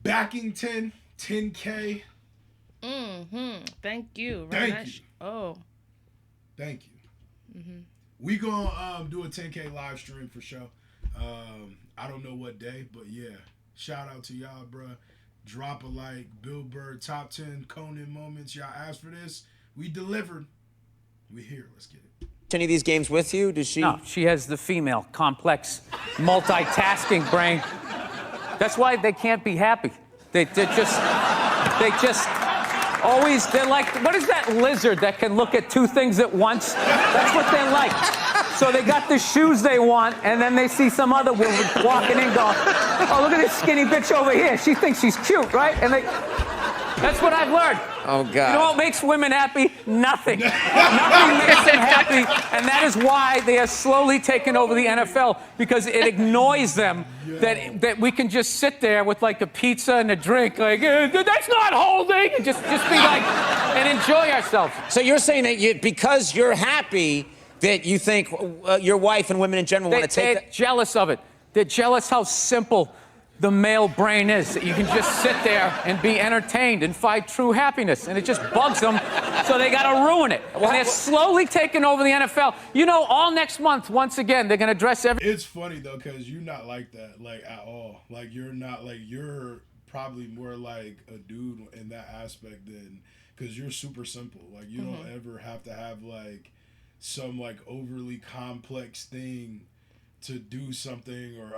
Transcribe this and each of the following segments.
backing 10K. Thank you. Thank you. Oh. Thank you. We gonna do a 10K live stream for sure. I don't know what day, but yeah. Shout out to y'all, bruh. Drop a like. Bill Burr, top 10 Conan moments. Y'all asked for this. We delivered. We here. Let's get it. Any of these games with you? Does she? No, she has the female, complex, multitasking brain. That's why they can't be happy. They just always, they're like, what is that lizard that can look at two things at once? That's what they're like. So they got the shoes they want, and then they see some other woman walking in going, oh, look at this skinny bitch over here. She thinks she's cute, right? And that's what I've learned. Oh, God. You know what makes women happy? Nothing. Nothing makes them happy, and that is why they are slowly taking over the NFL, because it annoys them that we can just sit there with like a pizza and a drink, like, that's not holding, and just be like, and enjoy ourselves. So you're saying that because you're happy that you think your wife and women in general want to take They're jealous of it. They're jealous how simple the male brain is, that you can just sit there and be entertained and find true happiness, and it just bugs them, so they got to ruin it. And they're slowly taking over the NFL. You know, all next month, once again, they're going to dress every... It's funny, though, because you're not like that, like, at all. Like, you're not, like, you're probably more like a dude in that aspect than... Because you're super simple. Like, you don't ever have to have, like, some, like, overly complex thing to do something, or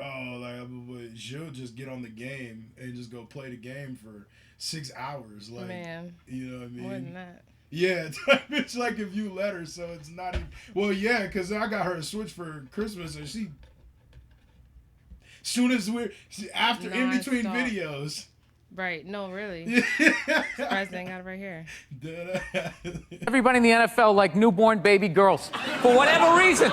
but she'll just get on the game and just go play the game for 6 hours, like, Man, you know what I mean? more than that. Yeah, it's like if you let her, so it's not even, well, yeah, because I got her a Switch for Christmas, and in between videos. Right, no, really. Surprised they got it right here. Everybody in the NFL like newborn baby girls, for whatever reason.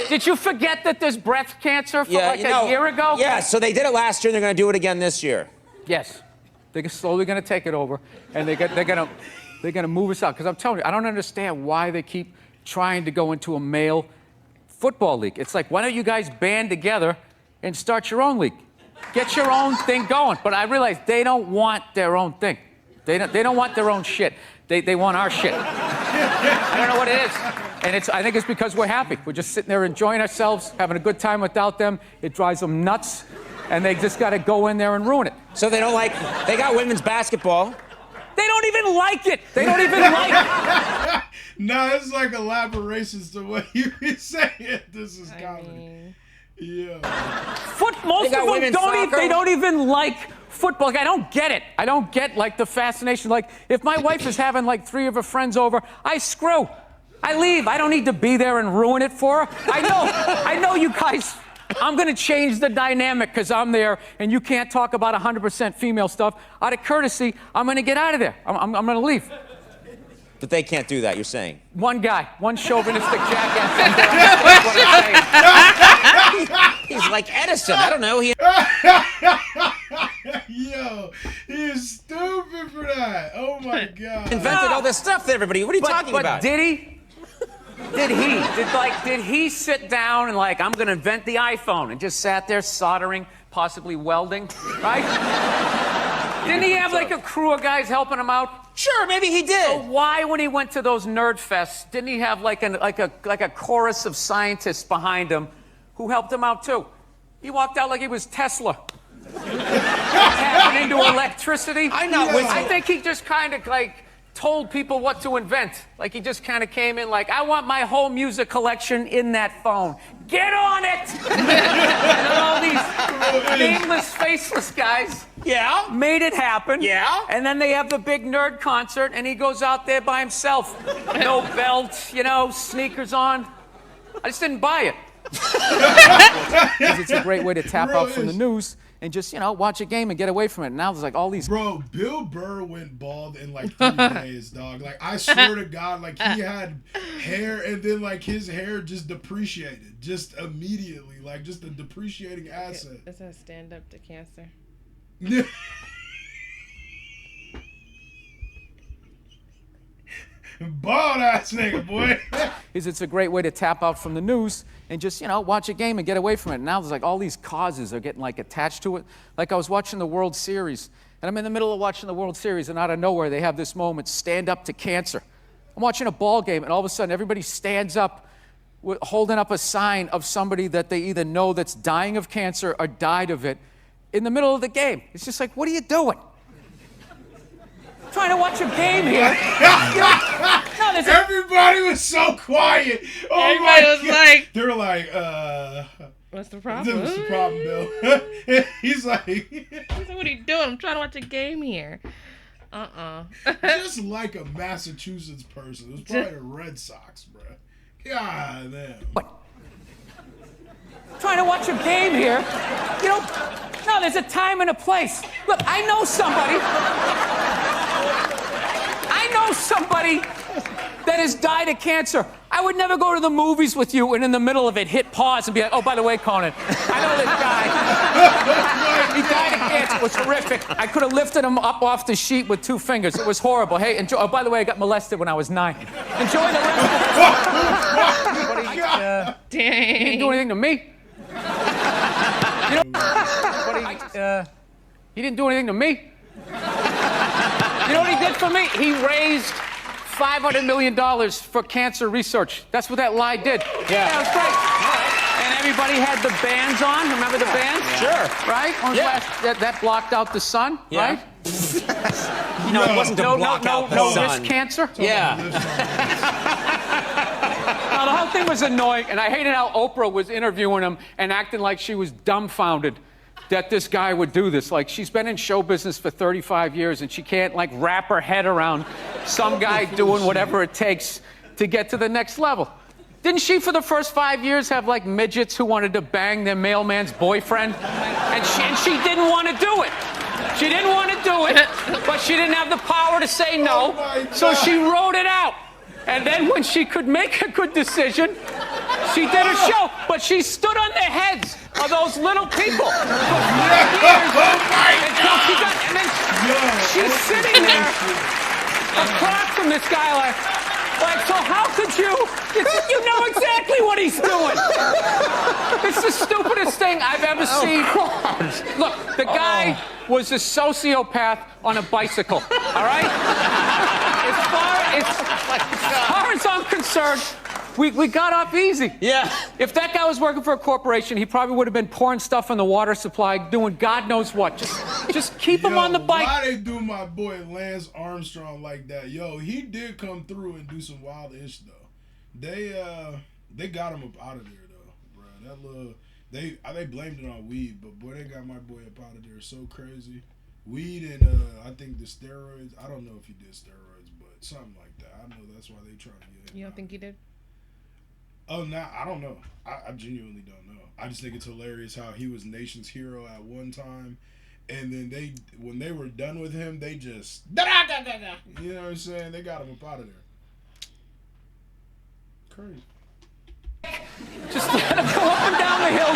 Did you forget that there's breast cancer for a year ago? Yeah, so they did it last year, and they're going to do it again this year. Yes. They're slowly going to take it over, and they're going to move us out. Because I'm telling you, I don't understand why they keep trying to go into a male football league. It's like, why don't you guys band together and start your own league? Get your own thing going. But I realize they don't want their own thing. They don't want their own shit. They want our shit. I don't know what it is. And I think it's because we're happy. We're just sitting there enjoying ourselves, having a good time without them. It drives them nuts, and they just got to go in there and ruin it. So they got women's basketball. They don't even like it. They don't even like it. No, it's like elaborations to what you be saying. This is comedy. Yeah. Most of them don't even like football. Like, I don't get it. I don't get, like, the fascination. Like, if my wife is having, like, 3 of her friends over, I screw. I leave. I don't need to be there and ruin it for her. I know you guys, I'm going to change the dynamic because I'm there and you can't talk about 100% female stuff. Out of courtesy, I'm going to get out of there. I'm going to leave. But they can't do that, you're saying? One guy, one chauvinistic jackass. That's what I'm saying. He's like Edison. I don't know. Yo, he is stupid for that. Oh, my God. Invented all this stuff to everybody. What are you talking about? Did he? Did he sit down and like, I'm going to invent the iPhone, and just sat there soldering, possibly welding, right? Didn't he have like a crew of guys helping him out? Sure, maybe he did. So why, when he went to those nerd fests, didn't he have like a chorus of scientists behind him who helped him out too? He walked out like he was Tesla. Tapping into electricity. I think he just kind of like told people what to invent. Like he just kind of came in like, I want my whole music collection in that phone. Get on it! And all these nameless, faceless guys made it happen. Yeah. And then they have the big nerd concert, and he goes out there by himself. No belt, you know, sneakers on. I just didn't buy it. Because it's a great way to tap out from the news and just, you know, watch a game and get away from it. And now there's like all these... Bro, Bill Burr went bald in like 3 days, dog. Like, I swear to God, like, he had hair and then, like, his hair just depreciated. Just immediately. Like, just a depreciating asset. It's a stand up to cancer. Bald ass nigga, boy. It's a great way to tap out from the news and just, you know, watch a game and get away from it. And now there's like all these causes are getting like attached to it. Like I was watching the World Series, and I'm in the middle of watching the World Series, and out of nowhere they have this moment, stand up to cancer. I'm watching a ball game, and all of a sudden everybody stands up holding up a sign of somebody that they either know that's dying of cancer or died of it in the middle of the game. It's just like, what are you doing? Trying to watch a game here. No, everybody was so quiet. Oh Everybody my was God. like, they were like, what's the problem? what's the problem, Bill? He's like, What are you doing? I'm trying to watch a game here. just like a Massachusetts person. It was probably the Red Sox, bro. God damn. Trying to watch a game here. You know, no, there's a time and a place. Look, I know somebody that has died of cancer. I would never go to the movies with you and in the middle of it hit pause and be like, oh, by the way, Conan, I know this guy. He died of cancer. It was horrific. I could have lifted him up off the sheet with 2 fingers. It was horrible. Hey, enjoy. Oh, by the way, I got molested when I was 9. Enjoy the rest of it. Dang. He didn't do anything to me. He didn't do anything to me. You know what he did for me? He raised $500 million for cancer research. That's what that lie did. Yeah, it was great. And everybody had the bands on. Remember the bands? Sure. Right? That blocked out the sun, right? You know, it wasn't to block out the sun. No risk cancer. Yeah. Now, the whole thing was annoying, and I hated how Oprah was interviewing him and acting like she was dumbfounded that this guy would do this. Like, she's been in show business for 35 years, and she can't, like, wrap her head around some guy doing whatever it takes to get to the next level. Didn't she, for the first 5 years, have, like, midgets who wanted to bang their mailman's boyfriend? And she didn't want to do it. She didn't want to do it, but she didn't have the power to say no, so she wrote it out. And then when she could make a good decision, she did a show, but she stood on the heads of those little people for 5 years until she got, and then she's sitting there across from this guy like, so how could you? You know exactly what he's doing. It's the stupidest thing I've ever seen. Look, the guy was a sociopath on a bicycle, all right? As far as I'm concerned, we got off easy. Yeah. If that guy was working for a corporation, he probably would have been pouring stuff in the water supply, doing God knows what. Just keep him on the bike. Why they do my boy Lance Armstrong like that? Yo, he did come through and do some wild ish though. They got him up out of there though, bro. That little they blamed it on weed, but boy, they got my boy up out of there so crazy. Weed and I think the steroids. I don't know if he did steroids, but something like that. I know that's why they trying to get him. You don't think he did? Oh, nah, I don't know. I genuinely don't know. I just think it's hilarious how he was nation's hero at one time, and then when they were done with him, they just you know what I'm saying? They got him up out of there. Crazy. Just let him go up and down the hill.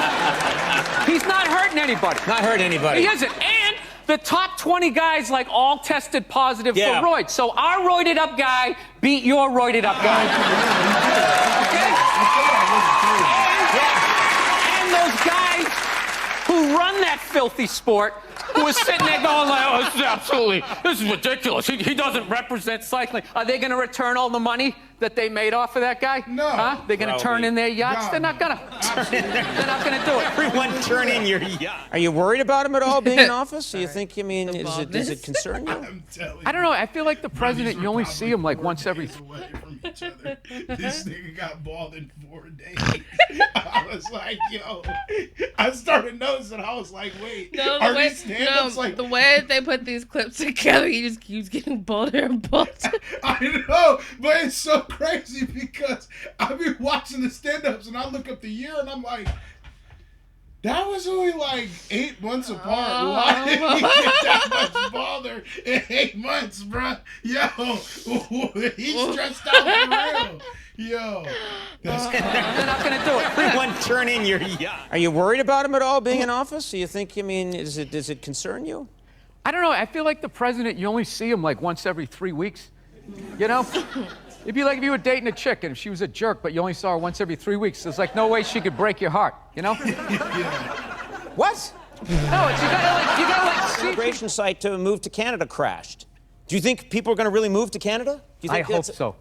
He's not hurting anybody. Not hurting anybody. He isn't. And the top 20 guys, like, all tested positive for roids. So our roided up guy beat your roided up guy. Okay? And those guys who run that filthy sport, who is sitting there going like, oh, this is ridiculous. He doesn't represent cycling. Are they going to return all the money that they made off of that guy? No. Huh? They're going to turn in their yachts? No. They're not going to. They're not going to do it. Everyone turn in your yacht. Are you worried about him at all being in office? Do you think, does it concern you? I'm telling you. I don't know. I feel like the president, you only see him like once every. Away from each other. This nigga got bald in 4 days. I was like, yo. I started noticing. I was like, wait. Are these stand-ups like the way they put these clips together, he just keeps getting bolder and bolder. I know, but it's so crazy because I be watching the stand-ups and I look up the year and I'm like, that was only like 8 months apart. Why did he get that much balder in 8 months, bruh? Yo, he's stressed out for real. Yo, that's They're not going to do it. Everyone turn in your yacht. Are you worried about him at all being in office? Do you think, does it concern you? I don't know. I feel like the president, you only see him like once every 3 weeks. You know? It'd be like if you were dating a chick and she was a jerk, but you only saw her once every 3 weeks. There's like no way she could break your heart, you know? What? No, you gotta see. Immigration site to move to Canada crashed. Do you think people are going to really move to Canada? Do you I think hope so.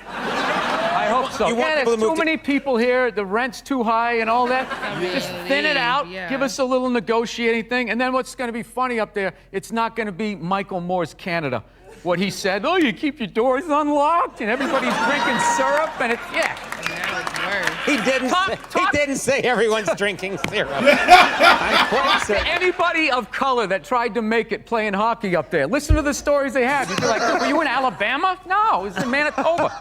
I hope so. You want Yeah, people there's to move too many people here. The rent's too high and all that. Just thin it out. Yeah. Give us a little negotiating thing. And then what's going to be funny up there, it's not going to be Michael Moore's Canada. What he said, oh, you keep your doors unlocked and everybody's drinking syrup and it's, yeah. Now it's worse. He didn't say everyone's drinking syrup. Talk to anybody of color that tried to make it playing hockey up there. Listen to the stories they have. You'd be like, were you in Alabama? No, it was in Manitoba.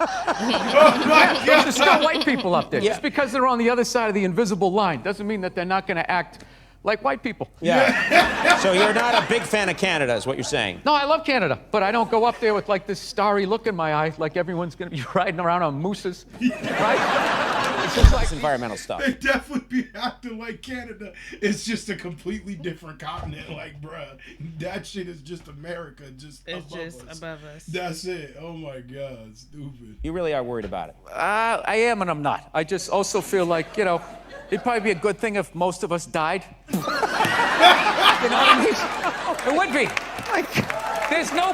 There's still white people up there. Yeah. Just because they're on the other side of the invisible line doesn't mean that they're not going to act like white people. Yeah. So you're not a big fan of Canada, is what you're saying? No, I love Canada, but I don't go up there with like this starry look in my eye, like everyone's going to be riding around on mooses, right? It's just like Environmental stuff. They definitely be acting like Canada. It's just a completely different continent. Like, bruh, that shit is just America, It's above just us. above us. That's it. Oh my God, stupid. You really are worried about it. I am and I'm not. I just also feel like, you know, it'd probably be a good thing if most of us died. You know what I mean? It would be. There's no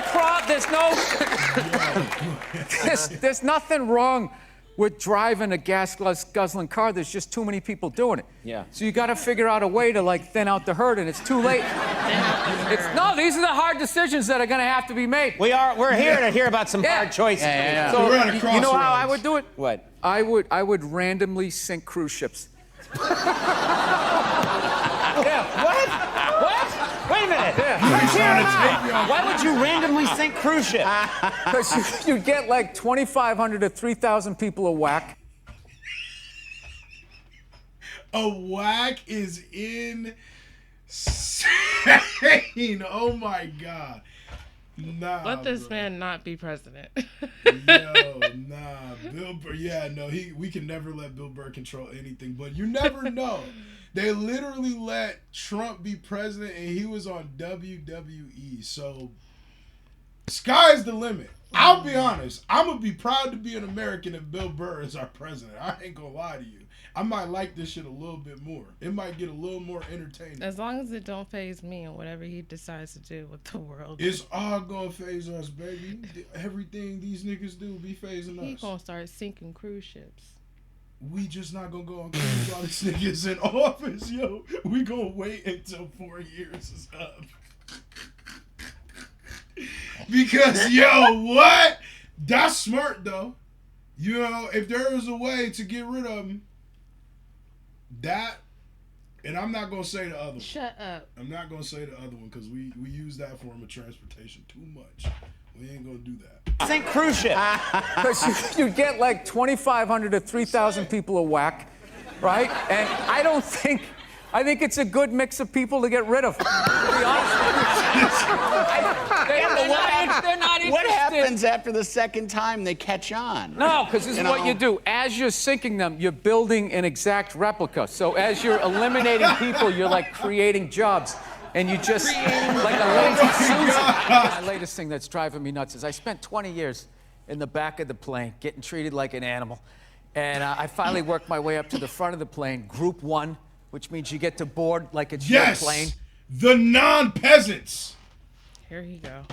there's nothing wrong with driving a gas-guzzling car. There's just too many people doing it. Yeah. So you got to figure out a way to like thin out the herd, and it's too late. No, these are the hard decisions that are going to have to be made. We're here to hear about some hard choices. Yeah. So we're at a you know how I crossroads. would do it? What? I would randomly sink cruise ships. Yeah. What? Wait a minute. Yeah. Why would you randomly sink cruise ship? Because you get like 2,500 to 3,000 people a whack. A whack is insane. Oh my God. Nah. Let this bro. man not be president. Yo, nah. Bill Burr. Yeah, no. We can never let Bill Burr control anything. But you never know. They literally let Trump be president, and he was on WWE. So, sky's the limit. I'll be honest. I'm gonna be proud to be an American if Bill Burr is our president. I ain't gonna lie to you. I might like this shit a little bit more. It might get a little more entertaining. As long as it don't phase me and whatever he decides to do with the world. It's all gonna phase us, baby. Everything these niggas do be phasing He us. gonna start sinking cruise ships. We just not gonna go on cruise while these niggas in office, yo. We gonna wait until 4 years is up. Because, yo, what? That's smart, though. You know, if there is a way to get rid of them, that, and I'm not gonna say the other one. Shut up. I'm not gonna say the other one because we use that form of transportation too much. We ain't gonna do that. Sink cruise ship. Because you get like 2,500 to 3,000 people a whack, right? And I think it's a good mix of people to get rid of. To be honest with you. They're not interested. What happens after the second time they catch on? No, because this is what you do. As you're sinking them, you're building an exact replica. So as you're eliminating people, you're like creating jobs. And you just, like a lazy Susan. My latest thing that's driving me nuts is I spent 20 years in the back of the plane getting treated like an animal. And I finally worked my way up to the front of the plane, Group 1, which means you get to board like it's your plane. The non-peasants. Here he go.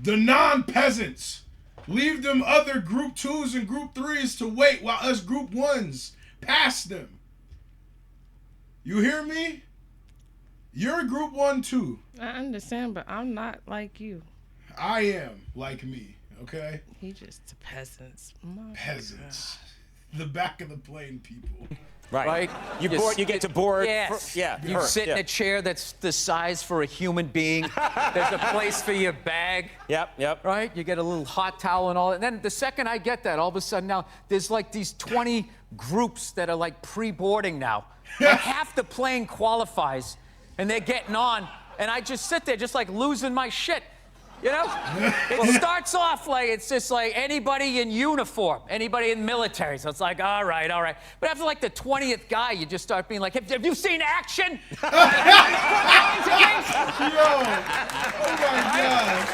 The non-peasants. Leave them other Group 2s and Group 3s to wait while us Group 1s pass them. You hear me? You're a Group 1 too. I understand, but I'm not like you. I am like me, okay? He just the peasants. My Peasants. The back of the plane people. Right. You get to board. Yes. You first, sit in a chair that's the size for a human being. There's a place for your bag. Yep. Right? You get a little hot towel and all that. And then the second I get that, all of a sudden now, there's like these 20 groups that are like pre-boarding now. Like half the plane qualifies, and they're getting on, and I just sit there just like losing my shit. You know? It starts off like, it's just like anybody in uniform, anybody in military. So it's like, all right, all right. But after like the 20th guy, you just start being like, have you seen action? Yo! Oh my God!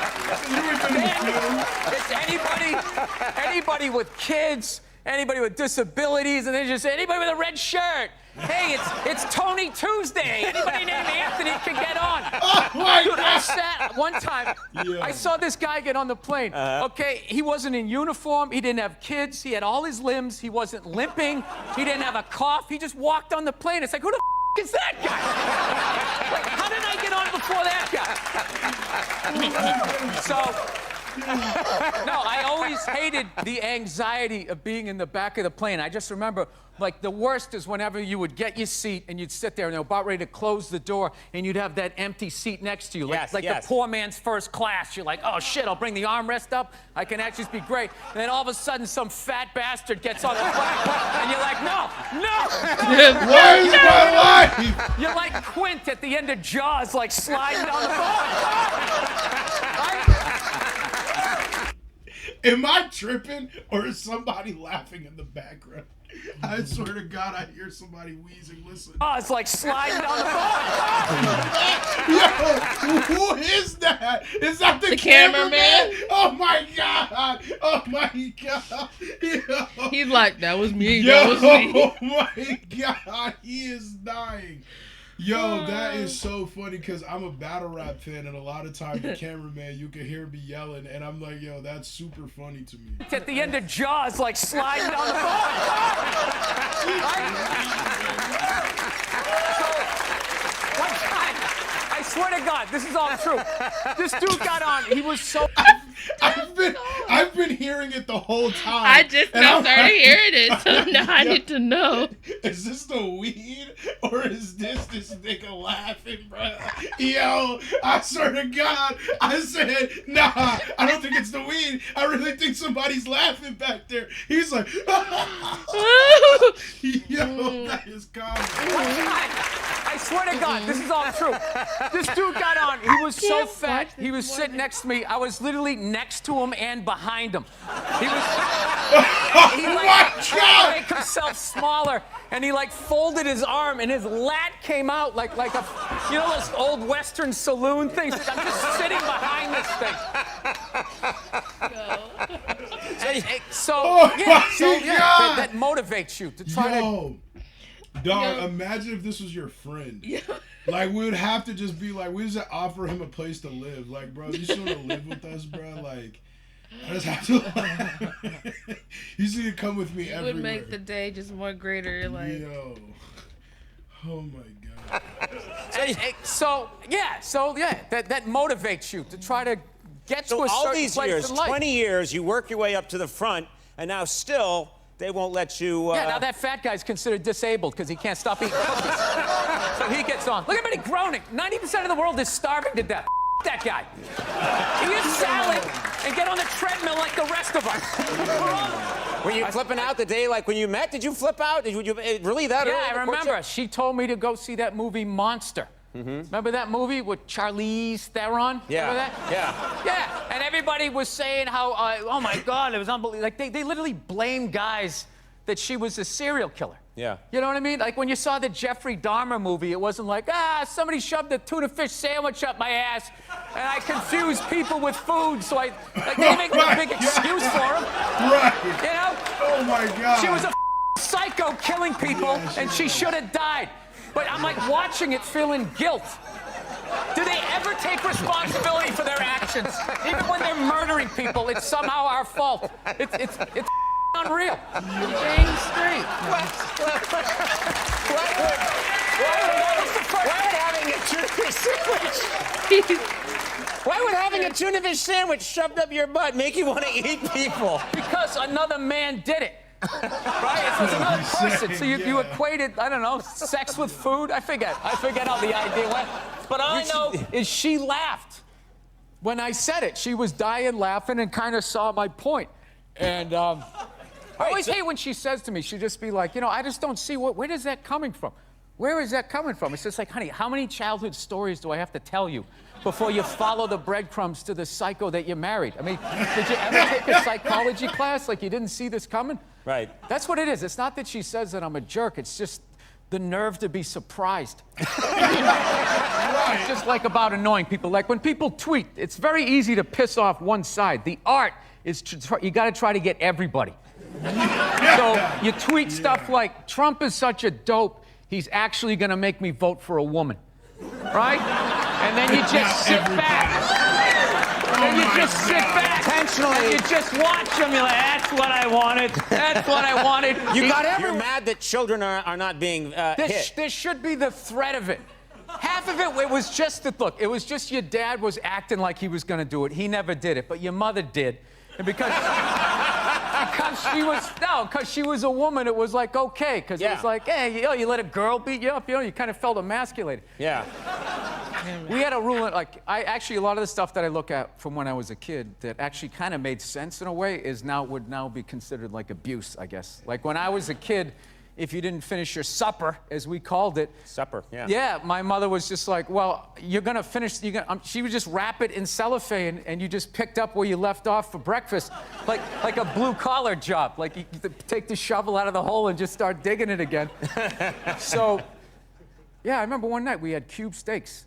You were in the film. It's anybody with kids, anybody with disabilities, and then just anybody with a red shirt. Hey, it's Tony Tuesday. Anybody named Anthony can get on. Oh my Dude, I God! sat one time. Yeah. I saw this guy get on the plane. Okay, he wasn't in uniform. He didn't have kids. He had all his limbs. He wasn't limping. He didn't have a cough. He just walked on the plane. It's like, who the is that guy? Like, how did I get on before that guy? So. No, I always hated the anxiety of being in the back of the plane. I just remember, like, the worst is whenever you would get your seat and you'd sit there and they're about ready to close the door and you'd have that empty seat next to you. Like, the poor man's first class. You're like, oh, shit, I'll bring the armrest up. I can actually be great. And then all of a sudden, some fat bastard gets on the plane and you're like, no. Why is my life? You're like Quint at the end of Jaws, like sliding down the Am I tripping or is somebody laughing in the background? I swear to God, I hear somebody wheezing. Listen. Oh, it's like sliding down Yo, the who is that? Is that the cameraman? Oh my God! Oh my God! Yo. He's like, that was me. Yo, That was me. oh my God, he is dying. Yo, that is so funny because I'm a battle rap fan, and a lot of times the cameraman, you can hear me yelling, and I'm like, yo, that's super funny to me. at the end of Jaws, like sliding down the One time, I swear to God, this is all true. This dude got on. He was so. I've been hearing it the whole time. I just now started hearing it, so now I need to know. Is this the weed or is this nigga laughing, bro? Yo, I swear to God, I said, nah, I don't think it's the weed. I really think somebody's laughing back there. He's like, yo, that is comedy. I swear to God, this is all true. This dude got on. He was so fat. He was sitting next to me. I was literally next to him and behind him. He was. He like tried to make himself smaller, and he like folded his arm, and his lat came out like a, you know, those old Western saloon things. I'm just sitting behind this thing. So that motivates you to try to. Dog, imagine if this was your friend. Yeah. Like, we would have to just be like, we just offer him a place to live. Like, bro, you should have lived with us, bro. Like, I just have to. You see to come with me everywhere. It would make the day just more greater. Like, yo. Oh my God. That motivates you to try to get to a all certain these place years, in life. 20 years, you work your way up to the front, and now still they won't let you. Yeah, now that fat guy's considered disabled because he can't stop eating cookies. So he gets on. Look at everybody groaning. 90% of the world is starving to death. That guy. Eat a salad and get on the treadmill like the rest of us. Were you flipping out the day like when you met? Did you flip out? Did you really that early? Yeah, I remember. She told me to go see that movie Monster. Remember that movie with Charlize Theron? Yeah. Remember that? Yeah. Yeah. And everybody was saying how, oh my God, it was unbelievable. Like they literally blamed guys that she was a serial killer. Yeah. You know what I mean? Like when you saw the Jeffrey Dahmer movie, it wasn't like, somebody shoved a tuna fish sandwich up my ass, and I confused people with food, so they make a big excuse for him. Right. You know? Oh my God. She was a psycho killing people, and she should have died. But I'm like watching it feeling guilt. Do they ever take responsibility for their actions? Even when they're murdering people, it's somehow our fault. It's unreal. dang straight. Why would having a tuna fish sandwich shoved up your butt make you want to eat people? Because another man did it. Right? It was another person. So you equated, I don't know, sex with food? I forget how the idea went. But all I know is she laughed. When I said it, she was dying laughing and kind of saw my point. And I always hate when she says to me, she'll just be like, I just don't see where is that coming from? Where is that coming from? It's just like, honey, how many childhood stories do I have to tell you before you follow the breadcrumbs to the psycho that you married? I mean, did you ever take a psychology class like you didn't see this coming? Right. That's what it is. It's not that she says that I'm a jerk. It's just the nerve to be surprised. It's just like about annoying people. Like when people tweet, it's very easy to piss off one side. The art is you got to try to get everybody. So you tweet stuff like, Trump is such a dope, he's actually going to make me vote for a woman. Right? And then you just sit back. And then you just sit back. Intentionally. And you just watch them. You're like, that's what I wanted. That's what I wanted. You got everyone. You're mad that children are not being hit. There should be the threat of it. Half of it was just the look. It was just your dad was acting like he was going to do it. He never did it, but your mother did. And because she was a woman, it was like, okay. Because it was like, hey, you let a girl beat you up, you kind of felt emasculated. Yeah. We had a rule, like, a lot of the stuff that I look at from when I was a kid that actually kind of made sense in a way would now be considered like abuse, I guess. Like when I was a kid, if you didn't finish your supper, as we called it. Supper, yeah. Yeah, my mother was just like, well, you're gonna finish, she would just wrap it in cellophane and you just picked up where you left off for breakfast. Like a blue collar job. Like you take the shovel out of the hole and just start digging it again. So, yeah, I remember one night we had cube steaks,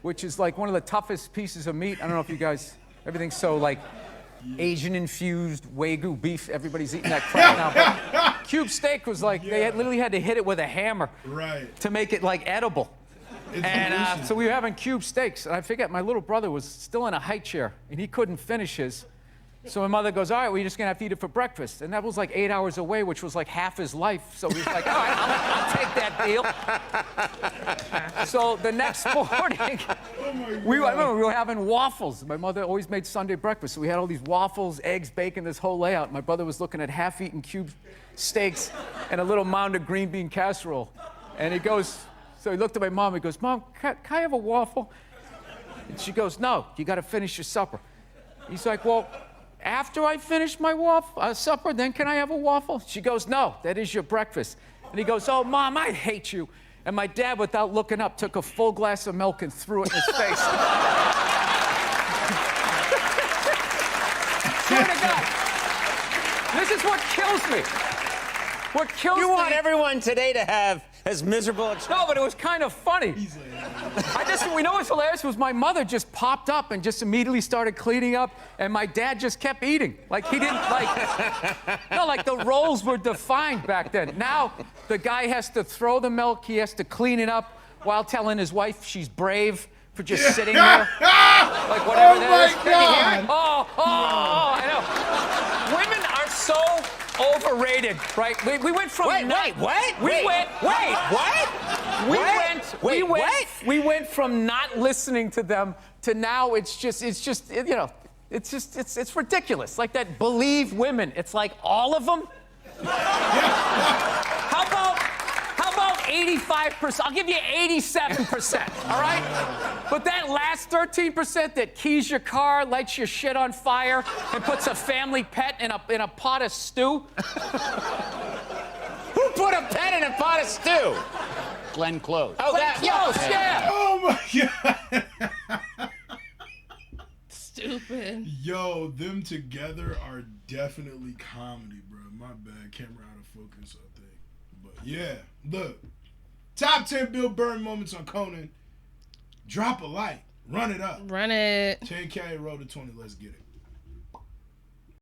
which is like one of the toughest pieces of meat. I don't know if you guys, everything's so like Asian-infused Wagyu beef. Everybody's eating that crap now. But cube steak was like, they literally had to hit it with a hammer to make it like edible. And so we were having cube steaks. And I forget, my little brother was still in a high chair and he couldn't finish his. So my mother goes, all right, well, you're just gonna have to eat it for breakfast. And that was like 8 hours away, which was like half his life. So he was like, all right, I'll take that deal. So the next morning, I remember we were having waffles. My mother always made Sunday breakfast. So we had all these waffles, eggs, bacon, this whole layout. My brother was looking at half-eaten cube steaks and a little mound of green bean casserole. And he goes, so he looked at my mom, he goes, Mom, can I have a waffle? And she goes, no, you gotta finish your supper. He's like, well, after I finish my supper, then can I have a waffle? She goes, no, that is your breakfast. And he goes, oh, Mom, I hate you. And my dad, without looking up, took a full glass of milk and threw it in his face. Swear to God. This is what kills me. What kills me. You want everyone today to have as miserable a No, but it was kind of funny. We know what's hilarious was my mother just popped up and just immediately started cleaning up, and my dad just kept eating. Like he didn't like the roles were defined back then. Now the guy has to throw the milk, he has to clean it up while telling his wife she's brave for just sitting there. Like whatever that is. God. I know. Women are so overrated, right? We went from we went from not listening to them to now it's ridiculous. Like that believe women. It's like all of them. How about 85%? I'll give you 87%, all right? But that last 13% that keys your car, lights your shit on fire, and puts a family pet in a pot of stew. Who put a pet in a pot of stew? Glenn Close. Oh, Close, yeah. Oh my God. Stupid. Yo, them together are definitely comedy, bro. My bad, camera out of focus, I think. But yeah, look. Top 10 Bill Burr moments on Conan. Drop a like. Run it up. Run it. 10K, roll to 20. Let's get it.